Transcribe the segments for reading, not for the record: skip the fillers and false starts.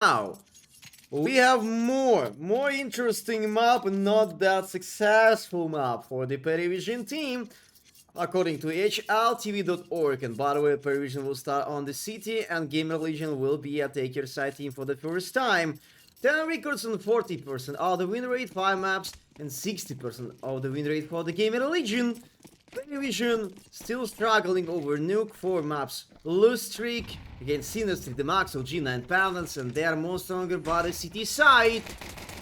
Now, we have more interesting map, not that successful map for the PARIVISION team. According to HLTV.org, and by the way, PARIVISION will start on the city and GamerLegion will be a take your side team for the first time. 10 records and 40% of the win rate, 5 maps, and 60% of the win rate for the GamerLegion. PARIVISION still struggling over Nuke, 4 maps, lose streak against Sinistry, the Maxo, G9 Paladins, and they are more stronger by the city side.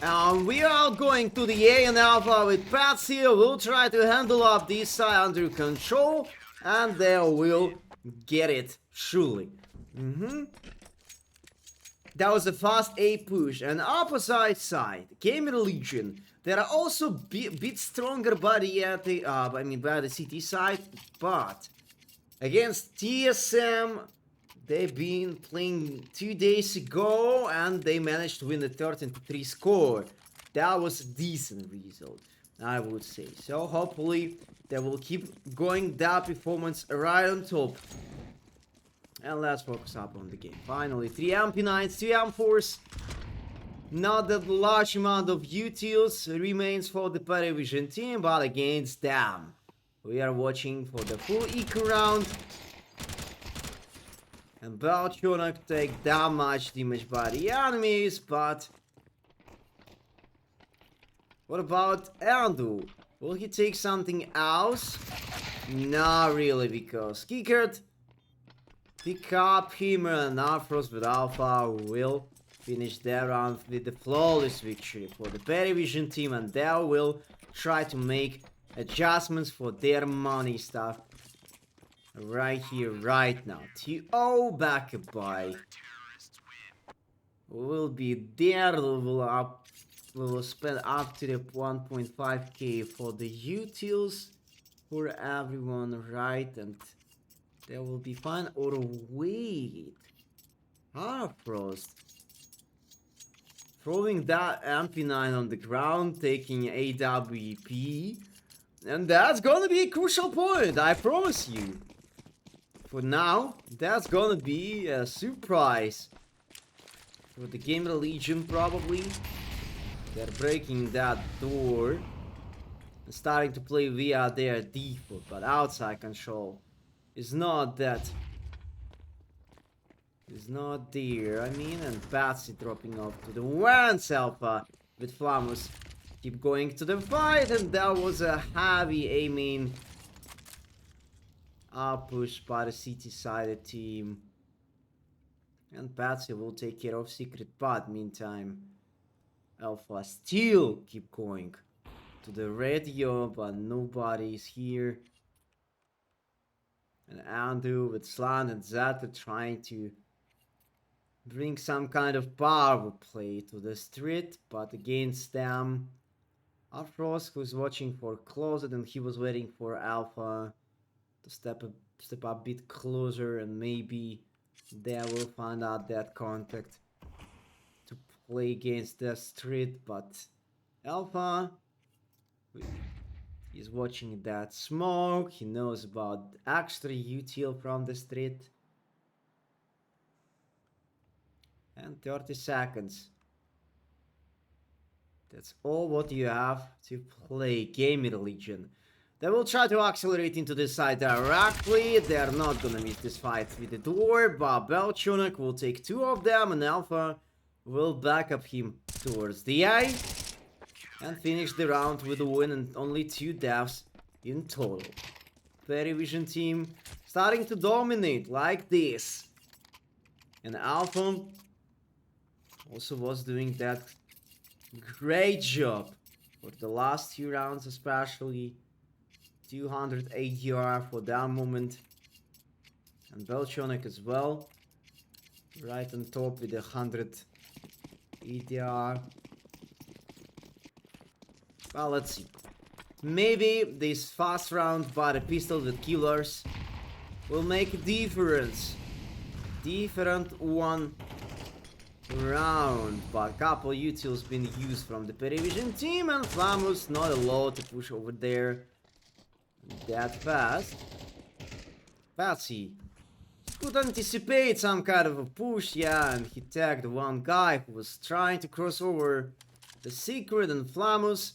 And we are going to the A and Alpha with Patsy. We'll try to handle up this side under control, and they will get it, surely. That was a fast A push. And opposite side, GamerLegion. They are also a bit stronger by the by the city side, but against TSM, they've been playing 2 days ago and they managed to win the 13-3 score. That was a decent result, I would say. So hopefully they will keep going that performance right on top. And let's focus up on the game. Finally, 3 MP9s, 2 M4s. Not that large amount of utils remains for the PARIVISION team, but against them, we are watching for the full eco round. And Belchona take that much damage by the enemies, but what about Andu? Will he take something else? Not really, because Kickert pick up him and Afros with Alpha will finish their round with the flawless victory for the PARIVISION team, and they will try to make adjustments for their money stuff right here, right now. TO back by. We'll be there. We will spend up to the 1.5k for the utils for everyone, right? And they will be fine. Or wait, Frost throwing that MP9 on the ground, taking AWP, and that's gonna be a crucial point, I promise you. For now, that's gonna be a surprise for the GamerLegion probably. They're breaking that door and starting to play via their default, but outside control is not that. Is not there, I mean, and Patsy dropping off to the Vance Alpha with Flamus. Keep going to the fight, and that was a heavy aiming push by the city-sided team. And Patsy will take care of Secret, but meantime, Alpha still keep going to the radio, but nobody is here. And Andu with Slant and Zeta trying to bring some kind of power play to the street, but against them, Afros, who's watching for closet, and he was waiting for Alpha to step up a bit closer, and maybe they will find out that contact to play against the street. But Alpha is watching that smoke. He knows about extra util from the street. And 30 seconds. That's all what you have to play GamerLegion. They will try to accelerate into the side directly. They are not gonna miss this fight with the door, but Belchonak will take 2 of them, and Alpha will back up him towards the A and finish the round with a win and only 2 deaths in total. PARIVISION team starting to dominate like this. And Alpha also was doing that great job for the last 2 rounds, especially 200 ADR for that moment, and Belchonak as well, right on top with 100 ADR. Well, let's see. Maybe this fast round by the pistol with killers will make a difference. Different one round, but a couple utils been used from the PARIVISION team, and Flamus not a lot to push over there that fast. Patsy could anticipate some kind of a push, yeah, and he tagged one guy who was trying to cross over the secret, and Flamus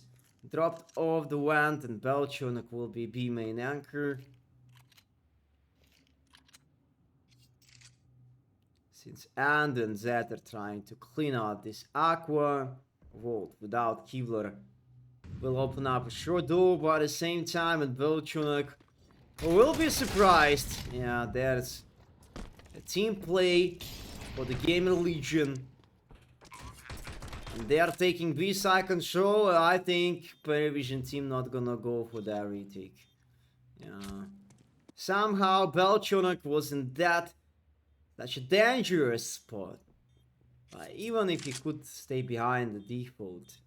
dropped off the wand, and Belchonek will be B main anchor. Since And and Zed are trying to clean out this Aqua vault without Kevlar, will open up a short door, but at the same time, and Belchonek will be surprised. Yeah, there's a team play for the GamerLegion. And they are taking B side control. I think PARIVISION team not gonna go for that retake. Yeah. Somehow Belchonek was in such a dangerous spot. Even if he could stay behind the default,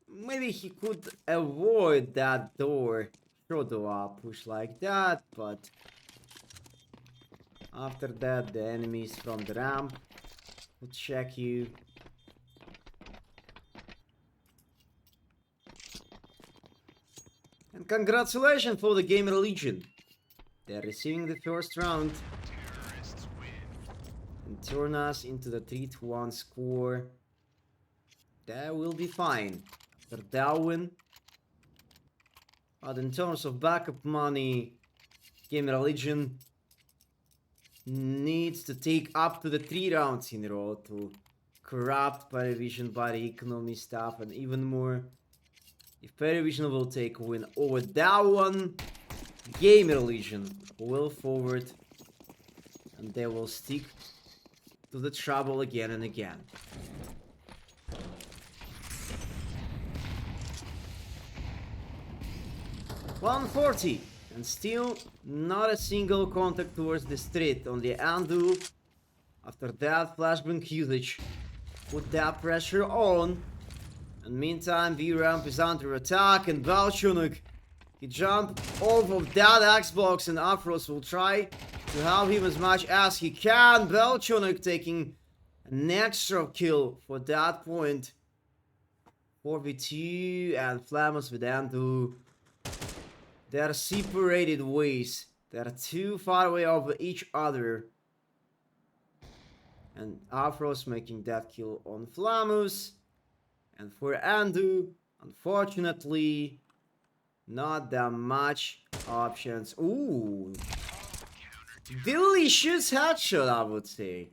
maybe he could avoid that door. Short door push like that, but after that the enemies from the ramp would check you. And congratulations for the GamerLegion. They're receiving the first round and turn us into the 3-1 score. That will be fine after that win. But in terms of backup money, GamerLegion needs to take up to the 3 rounds in a row to corrupt PARIVISION by the economy stuff, and even more. If PARIVISION will take a win over that one, GamerLegion will forward and they will stick to the trouble again and again. $140 and still not a single contact towards the street. Only Andu after that flashbang usage put that pressure on. And meantime V-Ramp is under attack and Belchonek, he jumped off of that Xbox and Afros will try to help him as much as he can. Belchonek taking an extra kill for that point. 4v2 and Flamus with Andu. They are separated ways. They are too far away of each other. And Afros making that kill on Flamus. And for Andu, unfortunately, not that much options. Ooh. Delicious headshot, I would say.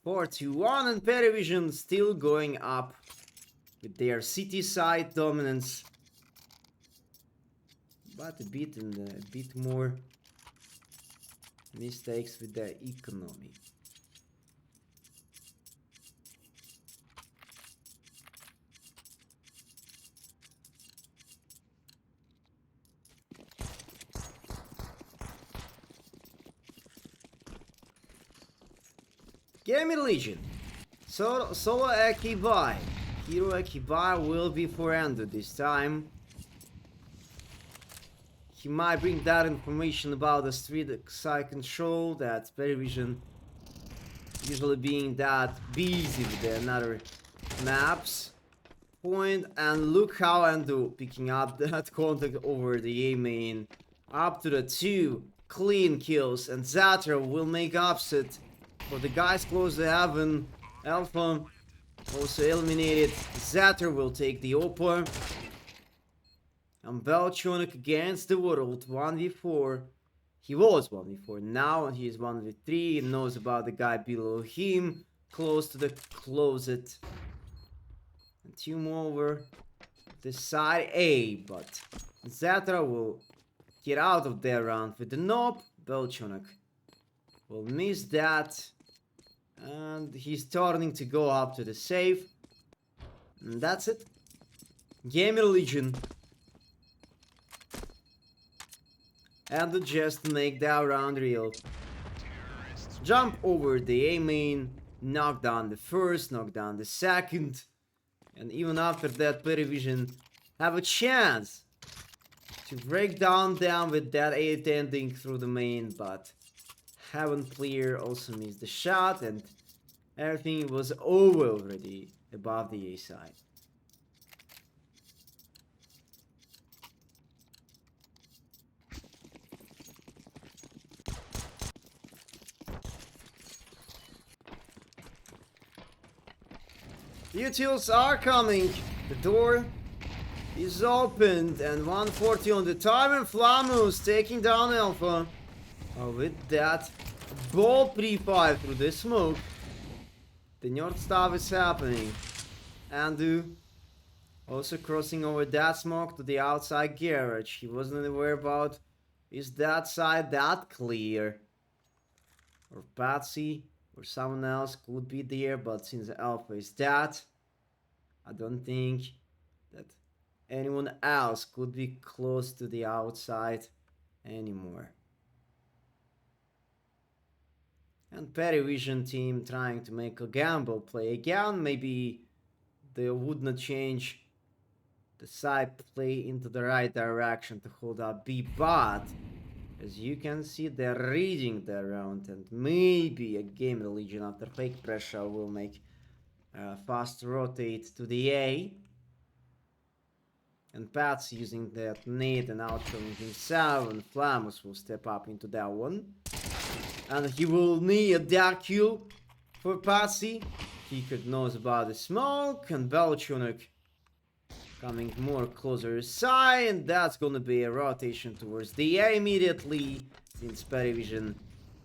4-1 and PARIVISION still going up with their city side dominance. But a bit more mistakes with the economy. GamerLegion. Solo Akibai. Hero Akibai will be for Endo this time. He might bring that information about the street side control, that PARIVISION usually being that busy with the another maps point. And look how Endo picking up that contact over the A main. Up to the 2 clean kills, and Zatra will make upset for the guys close to heaven. Alpha also eliminated. Zatra will take the Opa. And Belchonek against the world, 1v4. He was 1v4, now he is 1v3. He knows about the guy below him, close to the closet. And 2 more over the side A, but Zatra will get out of their round with the knob. Belchonek will miss that. And he's turning to go up to the safe. And that's it. GamerLegion. And just make that round real. Jump over the A main, knock down the first, knock down the second. And even after that, PARIVISION have a chance to break down with that A attending through the main, but Heaven player also missed the shot, and everything was over already above the A side. Utils are coming. The door is opened and 140 on the time, and Flamus taking down Alpha. With that ball pre-fire through the smoke, the North Star is happening. Andu also crossing over that smoke to the outside garage. He wasn't aware about, is that side that clear? Or Patsy or someone else could be there, but since Alpha is that, I don't think that anyone else could be close to the outside anymore. And PARIVISION team trying to make a gamble play again. Maybe they would not change the side play into the right direction to hold up B, but as you can see, they're reading the round, and maybe a GamerLegion after fake pressure will make a fast rotate to the A. And Pat's using that nade and outcoming himself, and Flamus will step up into that one. And he will need that kill for Patsy. Kicker knows about the smoke, and Belchunuk coming more closer side, and that's gonna be a rotation towards the A immediately, since PARIVISION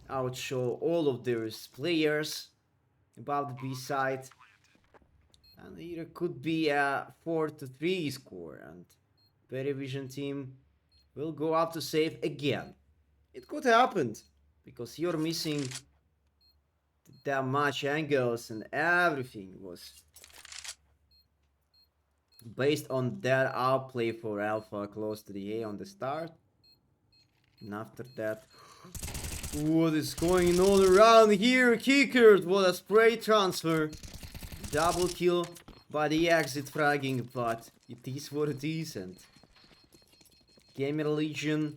outshow all of their players about the B side. And either could be a 4-3 score, and PARIVISION team will go up to save again. It could happen, because you're missing that much angles, and everything was based on that outplay for Alpha close to the A on the start. And after that, what is going on around here? Kickers, what a spray transfer. Double kill by the exit fragging, but it is what it is. And GamerLegion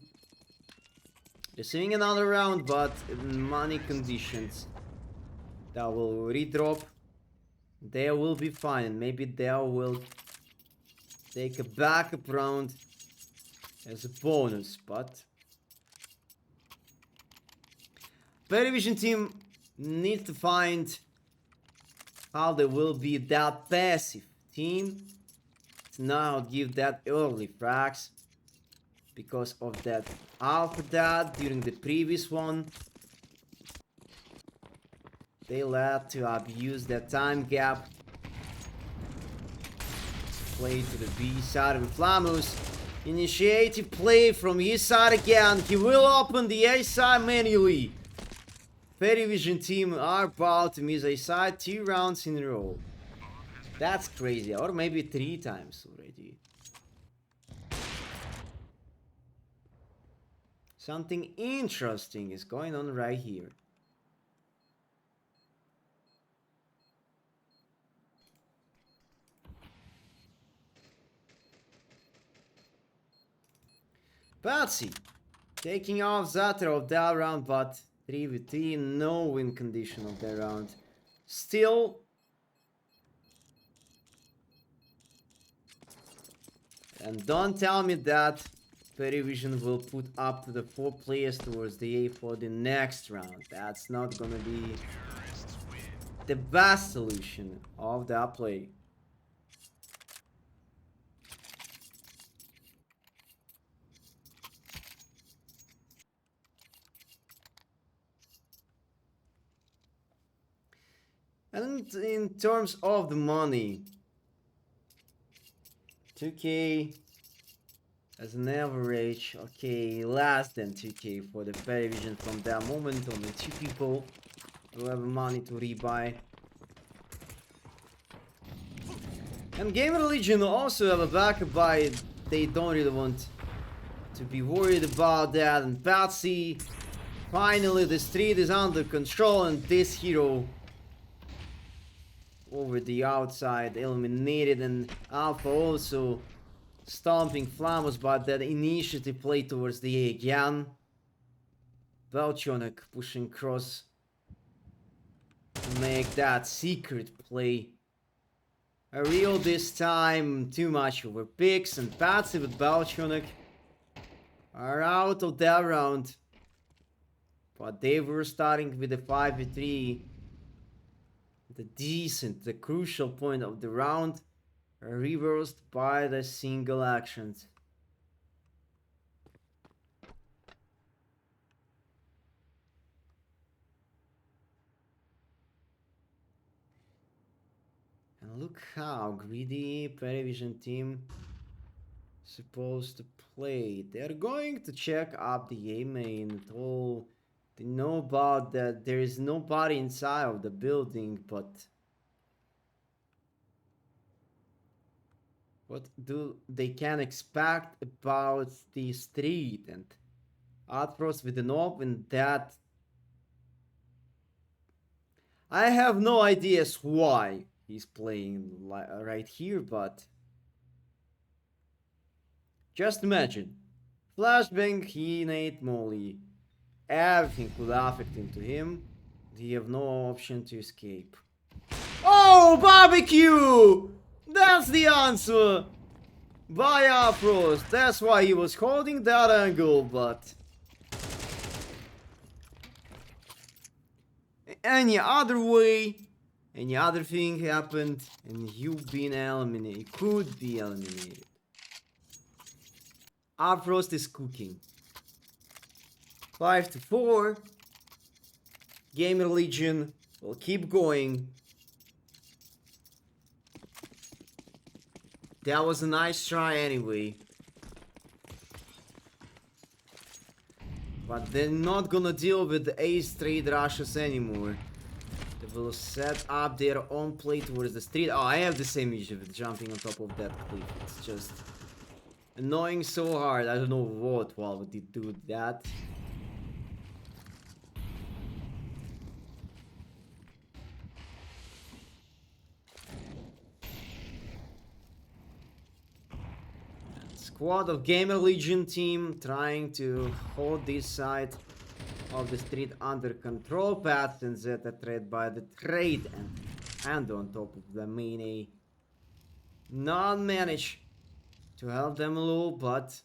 receiving another round, but in money conditions. That will redrop. They will be fine, and maybe they will take a backup round as a bonus, but PARIVISION team needs to find how they will be that passive team to now give that early frags, because of that after that during the previous one they led to abuse that time gap. Play to the B side, and Flamus initiative play from his side again. He will open the A side manually. PARIVISION team are about to miss A side 2 rounds in a row. That's crazy, or maybe 3 times already. Something interesting is going on right here. Patsy taking off Zatter of that round, but 3v3, no win condition of that round. Still, and don't tell me that PARIVISION will put up to the 4 players towards the A for the next round. That's not gonna be the best solution of that play. And in terms of the money, 2k as an average, okay, less than 2k for the PARIVISION from that moment. Only 2 people will have money to rebuy. And GamerLegion also have a backup buy. They don't really want to be worried about that. And Patsy, finally the street is under control, and this hero over the outside eliminated, and Alpha also stomping Flamus, but that initiative play towards the A again. Belchunuk pushing cross to make that secret play a real this time. Too much over picks, and Patsy with Belchunuk are out of that round. But they were starting with a 5v3. the crucial point of the round reversed by the single actions. And look how greedy PARIVISION team supposed to play. They're going to check up the A main at all. They know about that there is nobody inside of the building, but what do they can expect about the street and Outfrost with an open that I have no ideas why he's playing right here, but just imagine. Flashbang, he Nate Molly. Everything could affect into him. He have no option to escape. Oh, barbecue! That's the answer! By Afros. That's why he was holding that angle, but any other way, any other thing happened, and you've been eliminated. Could be eliminated. Afros is cooking. 5-4. GamerLegion will keep going. That was a nice try anyway. But they're not gonna deal with the A straight rushes anymore. They will set up their own play towards the street. Oh, I have the same issue with jumping on top of that cliff. It's just annoying so hard. I don't know why would it do that. Squad of GamerLegion team trying to hold this side of the street under control. Path and Zeta threat by the trade and on top of the main A. Not manage to help them a little, but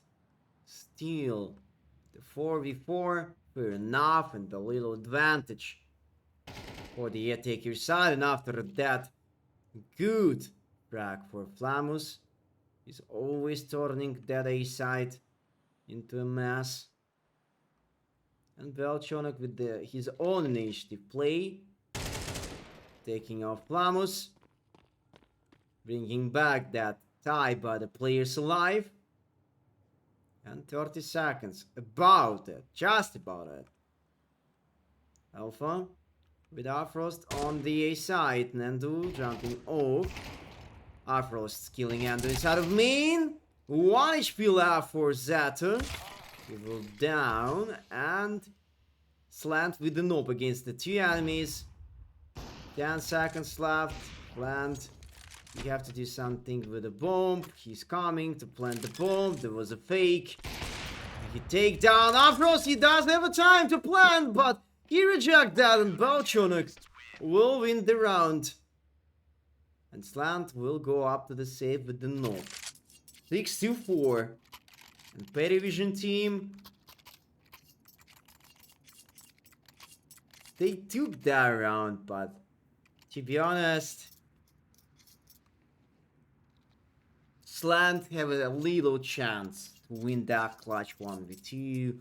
still the 4v4 fair enough and a little advantage for the attacker side. And after that, good frag for Flamus. He's always turning that A side into a mess. And Belchonek with his own initiative play. Taking off Flamus. Bringing back that tie by the players alive. And 30 seconds. About it. Just about it. Alpha with Afrost on the A side. Nandu jumping off. Afrost killing Andrew inside of main. 1 HP left for Zeta. He will down and slant with the nope against the 2 enemies. 10 seconds left. Plant. You have to do something with the bomb. He's coming to plant the bomb. There was a fake. He take down Afrost. He does have a time to plant, but he rejects that, and Belchonek will win the round. And Slant will go up to the save with the nope. 6-4. And PARIVISION team, they took that round, but to be honest, Slant have a little chance to win that clutch 1v2.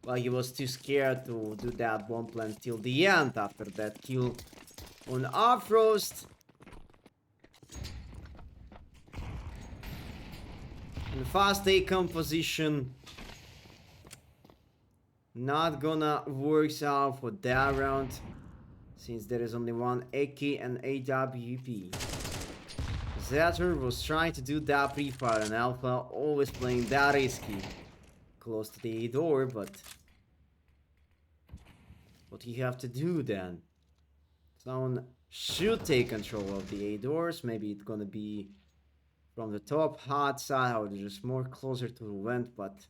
But he was too scared to do that bomb plant till the end after that kill on Afrost. And fast A composition not gonna work out for that round, since there is only one AK and AWP. Zetter was trying to do that pre-fire, and Alpha always playing that risky close to the A door, but what do you have to do then? Someone should take control of the A doors. Maybe it's gonna be from the top hard side, or just more closer to the vent, but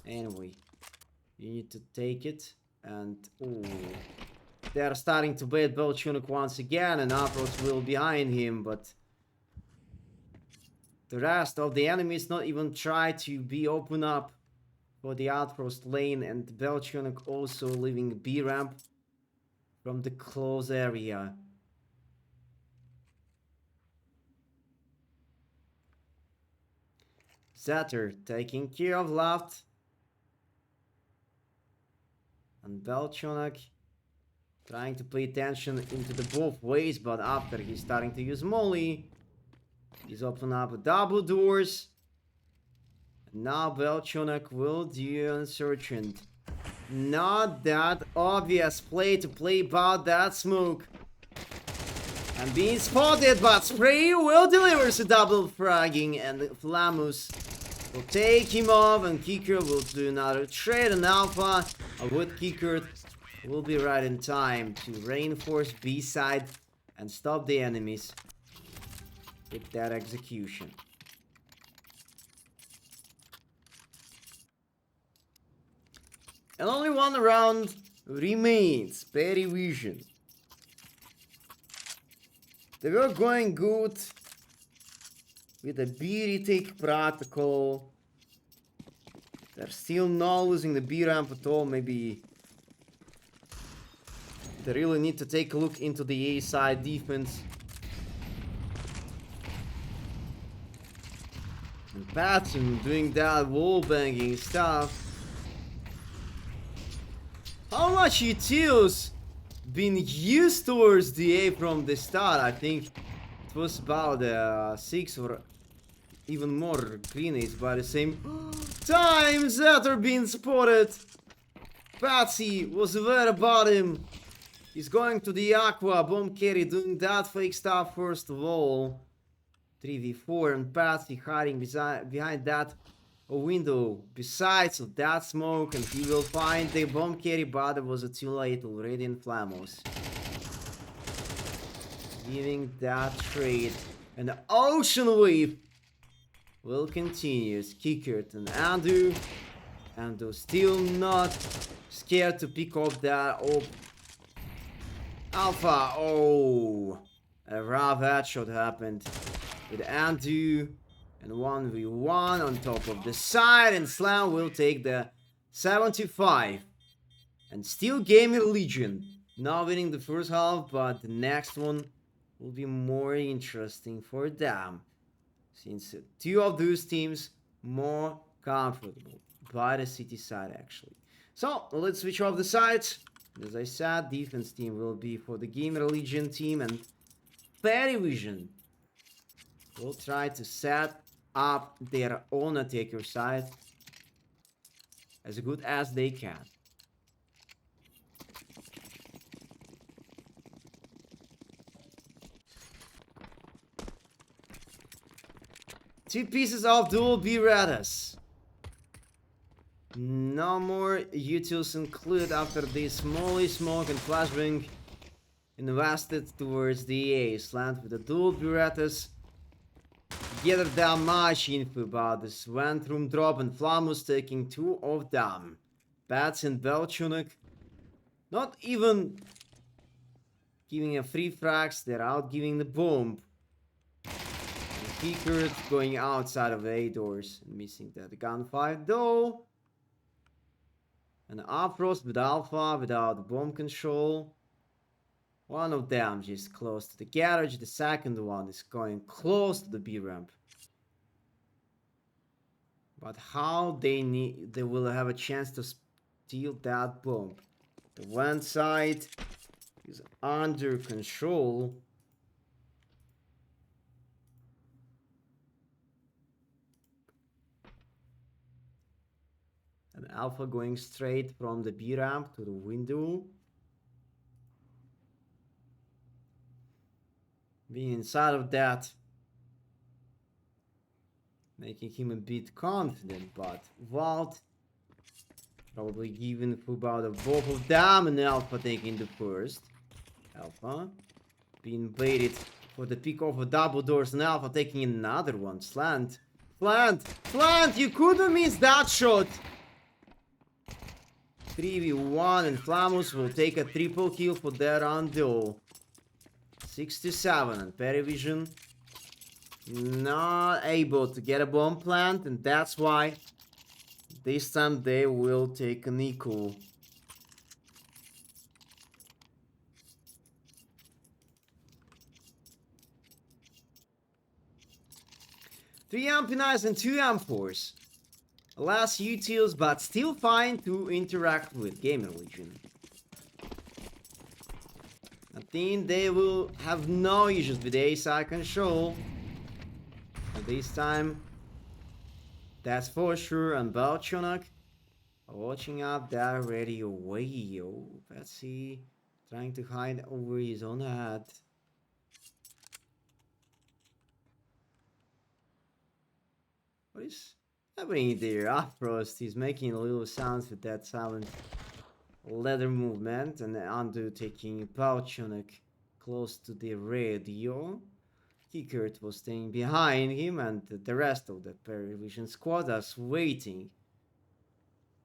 anyway, you need to take it. And ooh, they are starting to bait Belchonek once again, and Afros will behind him, but the rest of the enemies not even try to be open up for the Outpost lane, and Belchonek also leaving B ramp from the close area. Zetter taking care of left. And Belchonak trying to pay attention into the both ways, but after he's starting to use Molly, he's opening up double doors. And now Belchonak will do Insurgent. Not that obvious play to play about that smoke. And being spotted, but Spray will deliver a double fragging, and Flamus will take him off, and Kicker will do another trade, and Alpha with Kicker will be right in time to reinforce B side and stop the enemies with that execution. And only one round remains. PARIVISION. They were going good with a B retake protocol. They're still not losing the B ramp at all. Maybe they really need to take a look into the A side defense. And Patson doing that wall banging stuff. How much utils been used towards the A from the start? I think it was about 6 or even more grenades by the same time that are being spotted. Patsy was aware about him. He's going to the Aqua bomb carry, doing that fake stuff first of all. 3v4 and Patsy hiding behind that window besides of that smoke, and he will find the bomb carry, but it was too late already in Flamos. Giving that trade, and the ocean wave will continue. Kickert and Andu. Andu still not scared to pick up that Alpha. Oh, a rough headshot happened with Andu. And 1v1 on top of the side, and Slam will take the 75. And still GamerLegion, not winning the first half, but the next one will be more interesting for them, since two of those teams more comfortable by the city side actually. So let's switch off the sides. As I said, defense team will be for the GamerLegion team, and PARIVISION will try to set up their own attacker side as good as they can. Two pieces of dual Berettas. No more utils included after this Molly smoke and flashbang invested towards the A. Slant with the dual Berettas. Gather that much info about this vent room drop, and Flamus taking two of them. Bats and Belchunik not even giving a free frags, they're out giving the bomb. Kickert going outside of A doors and missing that gunfire though. And Uprost with Alpha without bomb control. One of them just close to the garage, the second one is going close to the B ramp. But how they will have a chance to steal that bomb? The one side is under control. And Alpha going straight from the B ramp to the window. Being inside of that, making him a bit confident, but Vault probably giving football of both of them, and Alpha taking the first. Alpha being baited for the pick off of double doors, and Alpha taking another one. Slant, you couldn't miss that shot. 3v1, and Flamus will take a triple kill for that round though. 67, and PARIVISION not able to get a bomb plant, and that's why this time they will take an equal. 3 MP9s and 2 M4s. Less utils, but still fine to interact with GamerLegion. I think they will have no issues with A-side control. At this time, that's for sure. And Balchonak watching up that radio way. Let's see. Trying to hide over his own head. What is happening there? Frost is making little sounds with that silent leather movement, and Andu taking Balchonak close to the radio. Kickert was staying behind him, and the rest of the PARIVISION squad is waiting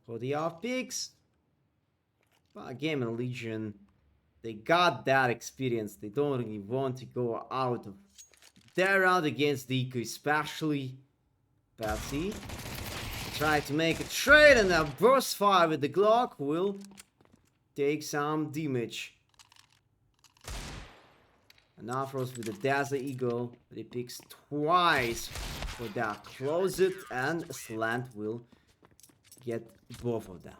for the off picks. But GamerLegion, they got that experience. They don't really want to go out of their round against Deku, especially Patsy. Try to make a trade, and a burst fire with the Glock will take some damage. And Afros with the Dazzle Eagle, but he picks twice for that closet, and Slant will get both of them.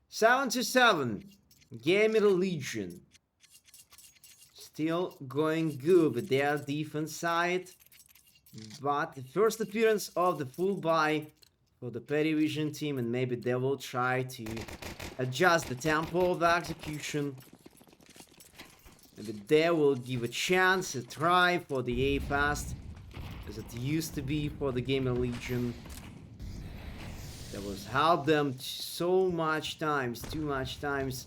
Seven to 7, GamerLegion still going good with their defense side, but the first appearance of the full buy for the PARIVISION team, and maybe they will try to adjust the tempo of the execution. Maybe they will give a chance, a try for the A-Fast, as it used to be for the GamerLegion. That was helped them so much times, too much times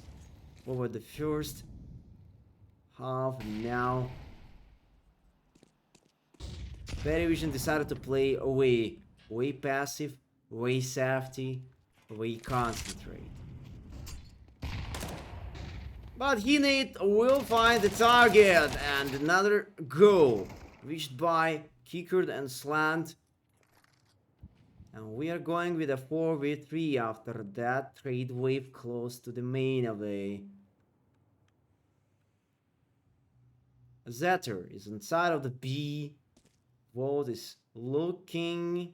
over the first half. Now PARIVISION decided to play away, way passive, way safety, way concentrate. But Hinate will find the target, and another goal reached by Kickert and Slant. And we are going with a 4v3 after that trade wave close to the main of a Zetter is inside of the B. Vold is looking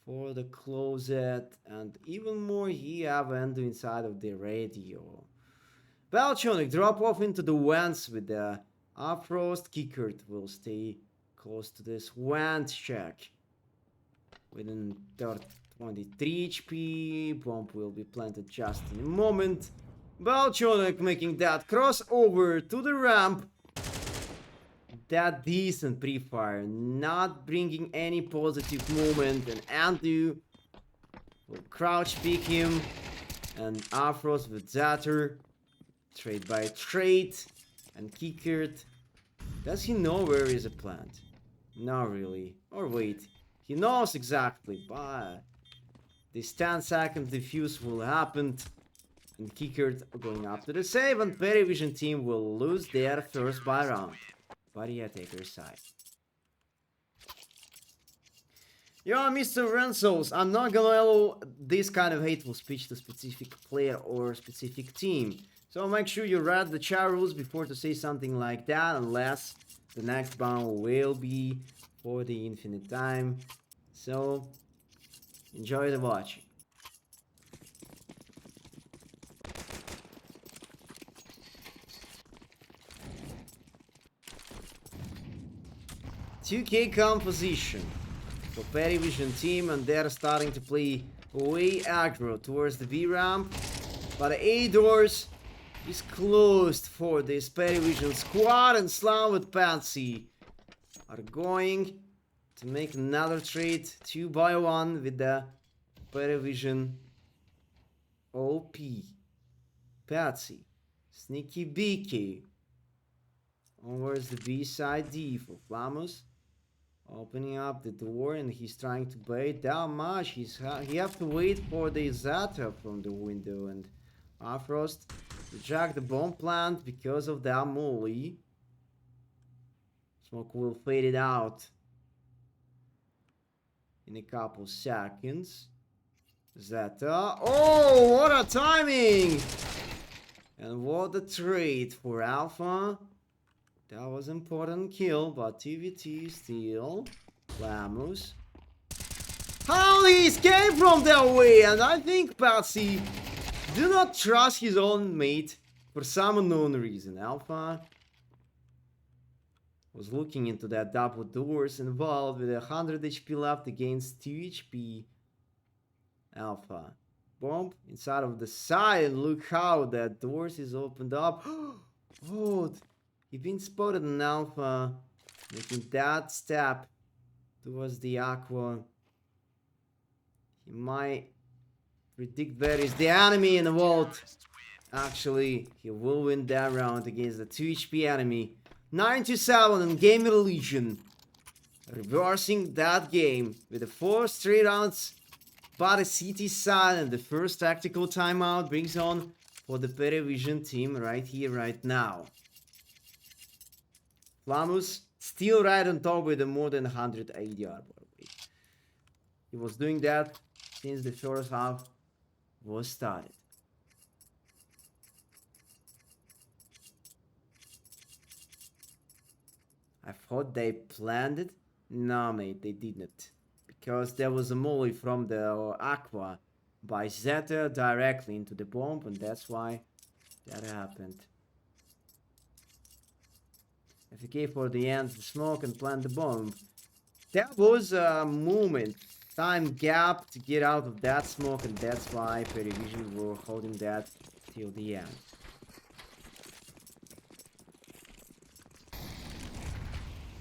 for the closet, and even more he have Endo inside of the radio. Balchonik drop off into the vents with the Afrost. Kickert will stay close to this vent check. Within 23 HP, bomb will be planted just in a moment. Balchonik making that crossover to the ramp. That decent pre-fire, not bringing any positive movement, and Andu will crouch pick him, and Afros with Zatter, trade by trade, and Kickert. Does he know where is a plant? Not really, or wait, he knows exactly, but this 10-second defuse will happen, and Kickert going up to the save, and PARIVISION team will lose their first buy round. Varia Taker's side. Yo, Mr. Rensos, I'm not gonna allow this kind of hateful speech to specific player or specific team. So make sure you read the chat rules before to say something like that, unless the next bound will be for the infinite time. So enjoy the watching. $2K composition for PARIVISION team, and they're starting to play way aggro towards the B ramp, but the A doors is closed for this PARIVISION squad, and Slam with Patsy are going to make another trade 2-by-1 with the PARIVISION OP. Patsy, Sneaky Beaky. Towards the B side D for Flamus. Opening up the door, and he's trying to bait that much. He have to wait for the Zata from the window, and Afrost reject the bomb plant because of that molly. Smoke will fade it out in a couple seconds. Zeta, oh, what a timing! And And what a trade for Alpha. That was important kill, but TVT still. Lamus. How he escaped from that way, and I think Patsy do not trust his own mate for some unknown reason. Alpha was looking into that double doors involved with 100 HP left against 2 HP. Alpha. Bomb inside of the side, and look how that doors is opened up. Oh, he been spotted in Alpha, making that step towards the Aqua. He might predict where is the enemy in the vault. Actually, he will win that round against the 2 HP enemy. 9-7 on GamerLegion. Reversing that game with the 4 straight rounds by the CT side, and the first tactical timeout brings on for the PARIVISION team right here, right now. Flamus still right on top with a more than 180 AR. He was doing that since the first half was started. I thought they planned it. No, mate, they didn't. Because there was a molly from the Aqua by Zeta directly into the bomb, and that's why that happened. FK for the end, the smoke and plant the bomb. That was a moment, time gap to get out of that smoke, and that's why PARIVISION were holding that till the end.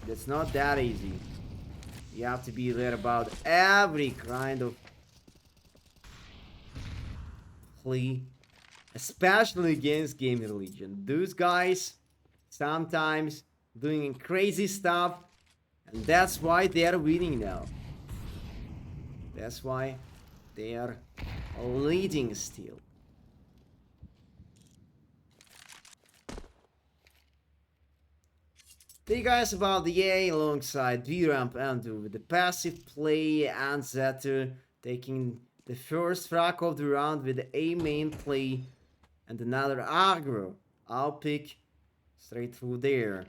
That's not that easy. You have to be there about every kind of play, especially against GamerLegion. Those guys sometimes doing crazy stuff, and that's why they are winning now. That's why they are leading still. The guys about the A alongside VRAMP and with the passive play, and Zetter taking the first frag of the round with the A main play and another aggro. I'll pick straight through there.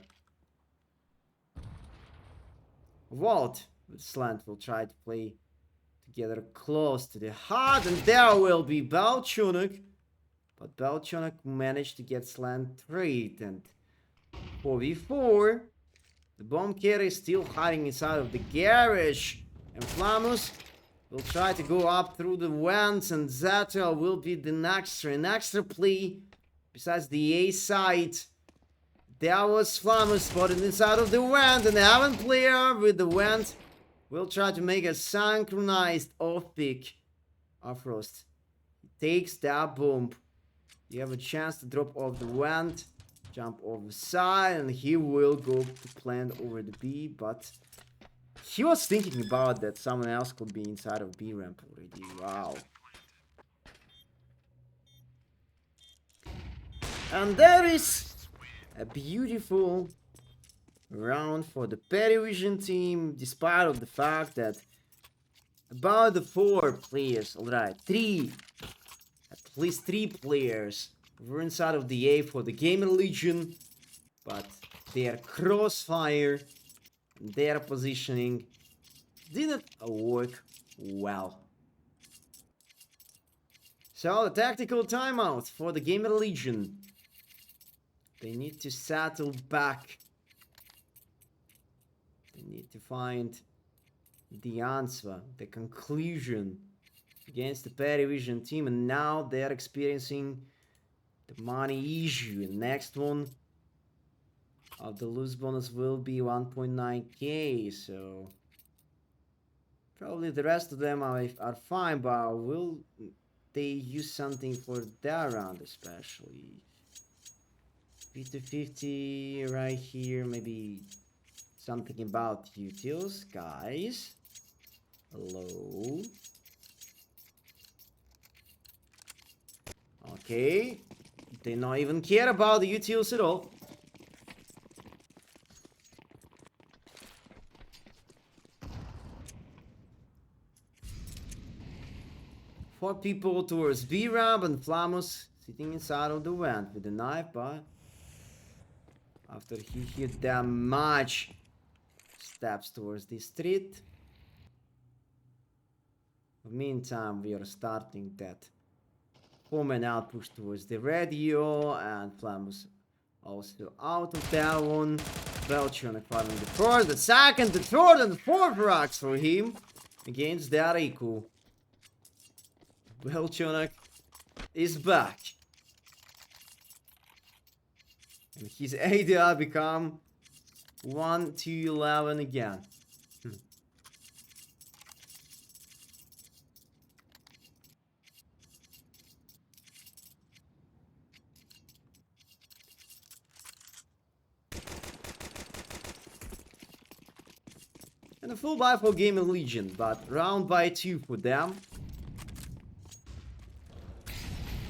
Vault with Slant will try to play together close to the heart, and there will be Belchunuk, but Belchunuk managed to get Slant trade, and 4v4. The bomb carrier is still hiding inside of the garage, and Flamus will try to go up through the vents, and Zeta will be an extra play besides the A side. There was Flamus spotted inside of the vent, and the Heaven player with the vent will try to make a synchronized off pick of Frost. He takes that bomb. You have a chance to drop off the vent, jump over the side, and he will go to plant over the B, but he was thinking about that someone else could be inside of B ramp already. Wow. And there is a beautiful round for the PARIVISION team, despite of the fact that about the 4 players, alright, at least 3 players were inside of the A for the GamerLegion, but their crossfire, their positioning didn't work well. So the tactical timeout for the GamerLegion. They need to settle back. They need to find the answer, the conclusion against the PARIVISION team, and now they're experiencing the money issue. The next one of the loose bonus will be 1.9k, so probably the rest of them are fine, but will they use something for that round especially? 50-50 right here, maybe something about utils, guys. Hello. Okay. They not even care about the utils at all. Four people towards B ramp, and Flamus sitting inside of the vent with a knife, but after he hit that much steps towards the street. In the meantime, we are starting that home and out push towards the radio, and Flamus also out of that one. Belchion acquiring the first, the second, the third, and the fourth rocks for him against Dariku. Belchonek is back. And his ADR become 1-11 again. And a full buy for GamerLegion, but round by 2 for them.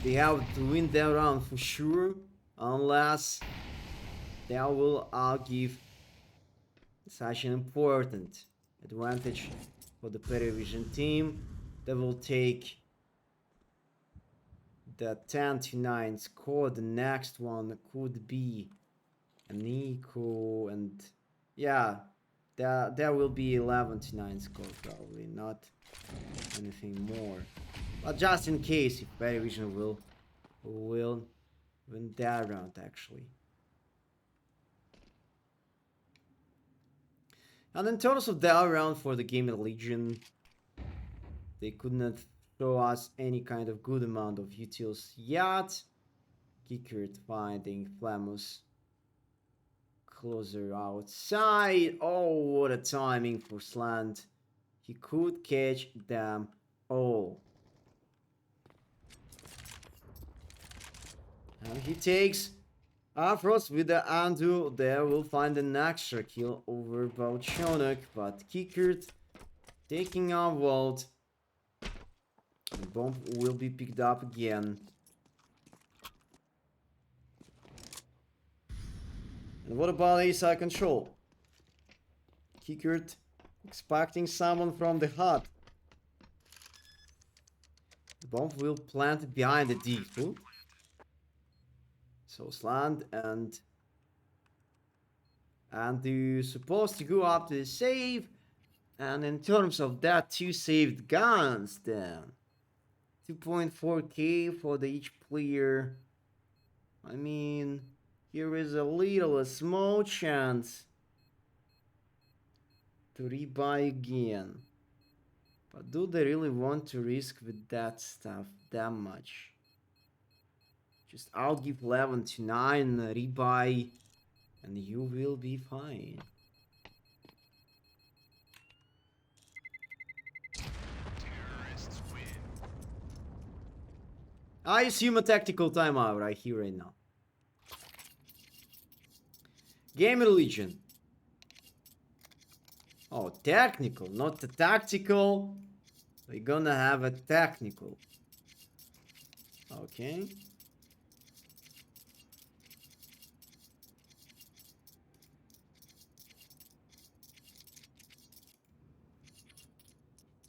They have to win their round for sure, unless they will give such an important advantage for the PARIVISION team. They will take the 10-9 score. The next one could be an equal, and yeah, there will be 11-9 score probably, not anything more. But just in case, if PARIVISION will win that round actually. And in terms of that round for the GamerLegion, they could not show us any kind of good amount of utils yet. Kickert finding Flamus closer outside. Oh, what a timing for Slant. He could catch them all. And he takes Afros with the undo. There will find an extra kill over Balchonek, but Kickert taking our vault. The bomb will be picked up again. And what about A-side control? Kickert expecting someone from the hut. The bomb will plant behind the default. So Slant and you're supposed to go up to the save. And in terms of that, 2 saved guns then. 2.4k for each player. I mean, here is a small chance to rebuy again. But do they really want to risk with that stuff that much? Just outgive 11-9, rebuy, and you will be fine. I assume a tactical timeout right here, right now. GamerLegion. Oh, technical, not the tactical. We're gonna have a technical. Okay.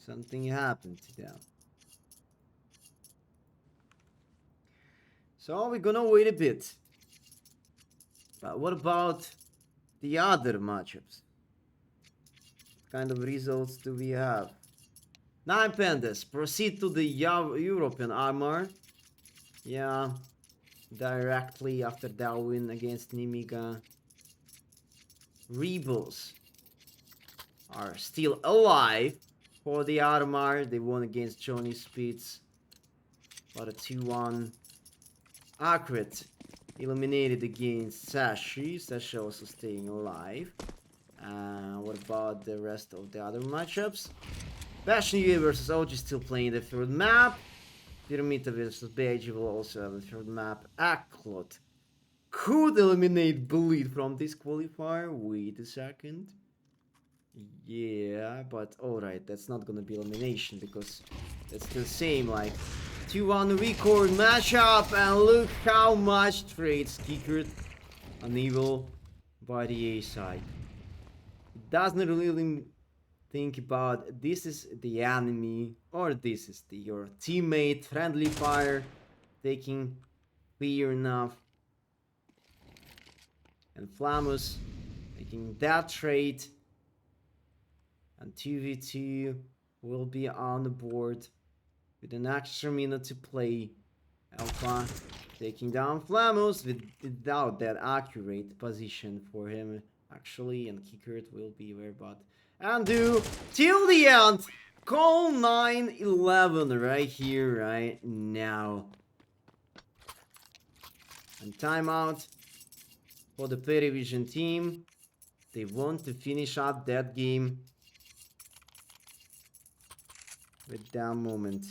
Something happened to them. So we're gonna wait a bit. But what about the other matchups? What kind of results do we have? 9 Pandas proceed to the European armor. Yeah, directly after that win against Nimiga. Rebels are still alive for the armor. They won against Johnny Spitz. But a 2-1. Accurate eliminated against Sashi. Sashi also staying alive. What about the rest of the other matchups? Passion versus OG still playing the third map. Pyramita versus Beige will also have the third map. Aklot could eliminate Bleed from this qualifier. Wait a second. Yeah, but alright, that's not gonna be elimination because it's the same, like 2-1 record matchup, and look how much trades Kickert unable by the A side. It doesn't really think about this is the enemy or this is your teammate. Friendly fire taking clear enough. And Flamus making that trade. And 2v2 will be on the board with an extra minute to play. Alpha taking down Flamus without that accurate position for him actually, and Kickert will be where but and do till the end. Call 9-11 right here, right now. And timeout for the PARIVISION team. They want to finish up that game with that moment.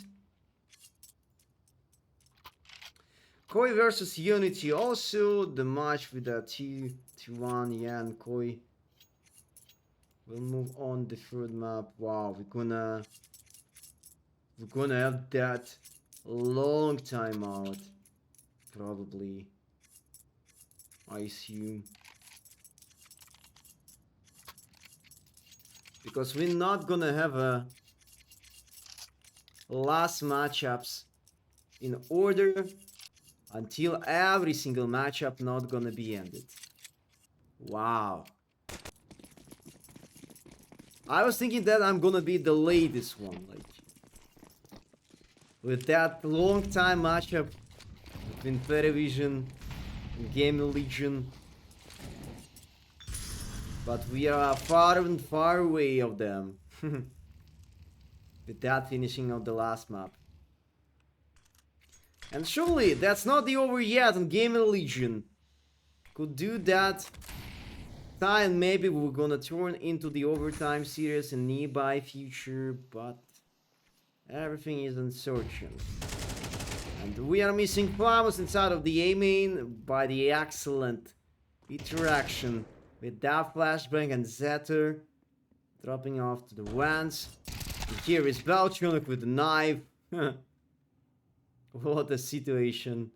Koi versus Unity, also the match with a 2-1, yeah, and Koi will move on the third map. Wow, we're gonna have that long time out, probably, I assume. Because we're not gonna have a last matchups in order until every single matchup not gonna be ended. Wow. I was thinking that I'm gonna be the latest one, like with that long time matchup between PARIVISION and GamerLegion. But we are far and far away of them. With that finishing of the last map. And surely that's not the over yet, and GamerLegion could do that time. Maybe we're gonna turn into the overtime series in nearby future, but everything is uncertain. And we are missing Flamus inside of the A main by the excellent interaction with that flashbang and Zetter dropping off to the Vans. And here is Belchuk with the knife. What a situation.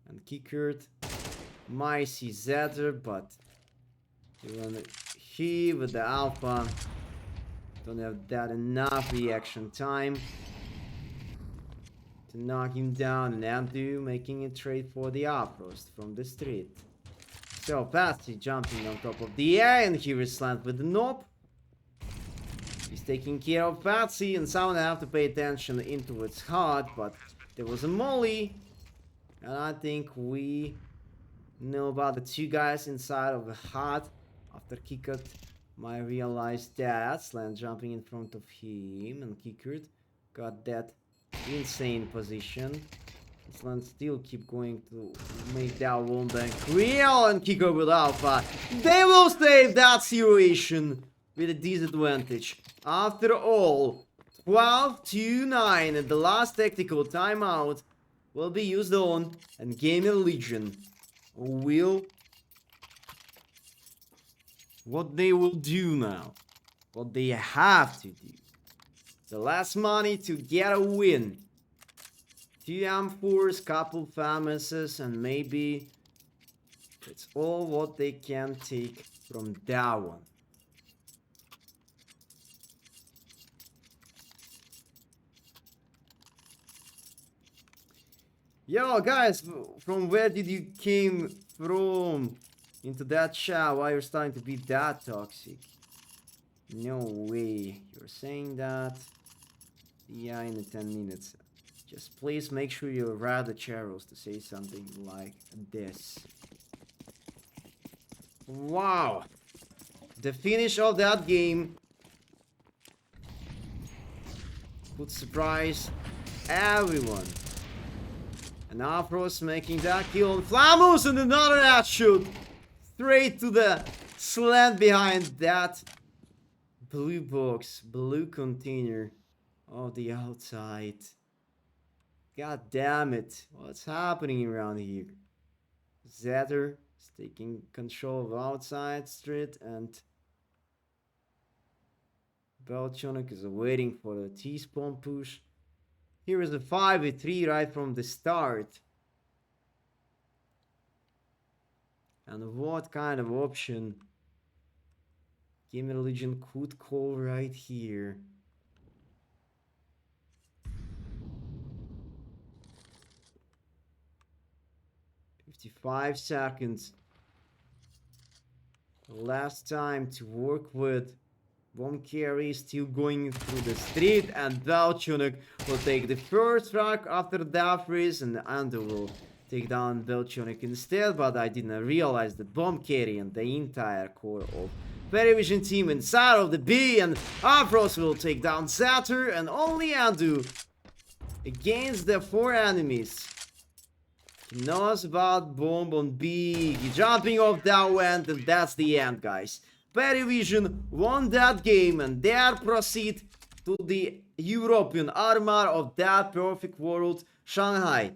And Kickert, Micey, Zetter, but he with the Alpha don't have that enough reaction time to knock him down, and Andu making a trade for the Uproast from the street. So Patsy jumping on top of the air, and he is slammed with the knob. He's taking care of Patsy, and someone have to pay attention into its heart, but there was a molly, and I think we know about the two guys inside of the heart. After Kickert might realize that, Slam jumping in front of him, and Kickert got that insane position. Slam still keep going to make that one bank real, and Kickert with Alpha. They will save that situation with a disadvantage. After all, 12-9, and the last tactical timeout will be used on, and GamerLegion will... what they will do now, what they have to do. The last money to get a win. 2 M4s, couple Famouses, and maybe it's all what they can take from that one. Yo guys, from where did you came from into that chat? Why you're starting to be that toxic? No way you're saying that. Yeah, in the 10 minutes. Just please make sure you arrive the channels to say something like this. Wow, the finish of that game would surprise everyone. And Afros making that kill on Flamus, and another headshot straight to the slant behind that blue box, blue container of the outside. God damn it, what's happening around here? Zetter is taking control of outside street, and Belchuk is waiting for the T-spawn push. Here is a 5v3 right from the start. And what kind of option GamerLegion could call right here? 55 seconds. Last time to work with. Bomb carry still going through the street, and Belchunuk will take the first frag after that freeze, and Ando will take down Belchunuk instead, but I didn't realize that Bomb carry and the entire core of PARIVISION team inside of the B, and Afros will take down Zatter, and only Ando against the 4 enemies. He knows about bomb on B, he jumping off that vent, and that's the end, guys. PARIVISION won that game, and they proceed to the European armor of that perfect world, Shanghai.